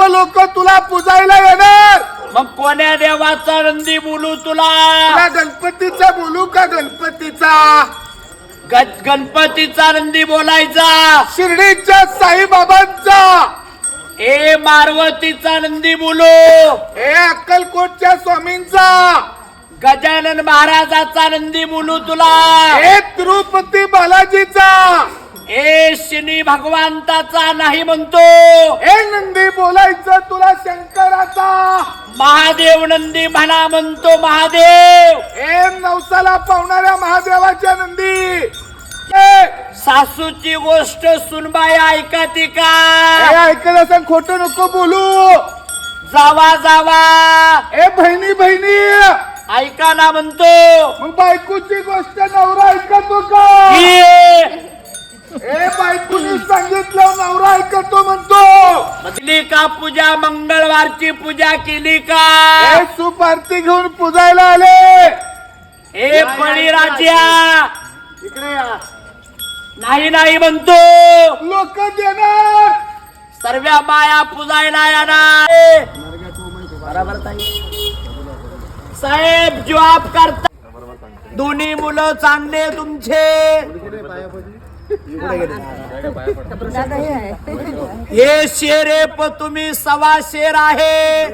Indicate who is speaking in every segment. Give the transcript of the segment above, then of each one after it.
Speaker 1: सर्व लोक तुला पूजायला येणार.
Speaker 2: मग कोण्या देवाचा नंदी बोलू तुला?
Speaker 1: तुला गणपतीचा बोलू का? गणपतीचा.
Speaker 2: गणपतीचा नंदी बोलायचा.
Speaker 1: शिर्डीच्या साईबाबांचा.
Speaker 2: ए मारवतीचा नंदी बोलू.
Speaker 1: हे अक्कलकोटच्या स्वामींचा.
Speaker 2: गजानन महाराजाचा नंदी बोलू तुला.
Speaker 1: हे तिरुपती बालाजीचा.
Speaker 2: ए शनी भगवंताचा नाही म्हणतो.
Speaker 1: हे नंदी बोलायचं तुला शंकराचा.
Speaker 2: महादेव नंदी म्हणा म्हणतो महादेव.
Speaker 1: हे नवसाला पावणाऱ्या महादेवाच्या नंदी.
Speaker 2: सासूची गोष्ट सुनबाई ऐकती का?
Speaker 1: हे ऐकत असं खोटं नको बोलू.
Speaker 2: जावा जावा
Speaker 1: ए बहिणी बहिणी
Speaker 2: ऐका ना म्हणतो.
Speaker 1: मग बायकोची गोष्ट नवरा ऐकतो का? ए बायकोनी सांगितलं नवरा ऐकतो म्हणतो.
Speaker 2: केली का पूजा? मंगळवारची पूजा केली का?
Speaker 1: हे सुपारती घेऊन पूजायला आले.
Speaker 2: ए बळीराजा
Speaker 1: इकडे या.
Speaker 2: नाही नाही म्हणतो.
Speaker 1: लोक देणार.
Speaker 2: सर्व बाया पूजायला येणार. साहेब जॉब करता. दोन्ही मुलं चांगले तुमचे. हे शेर आहे पण तुम्ही सवा शेर आहे.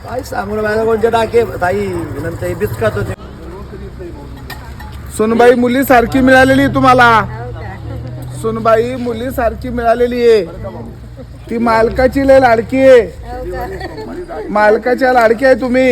Speaker 3: काय सांगू माझ्या कोणते टाके ताई नंतर बिचकत होते.
Speaker 1: सुनबाई मुली सारखी मिळालेली तुम्हाला. सुनबाई मुली सारखी मिळालेली आहे. ती मालकाची लय लाडकी आहे. मालकाच्या लाडकी आहे तुम्ही.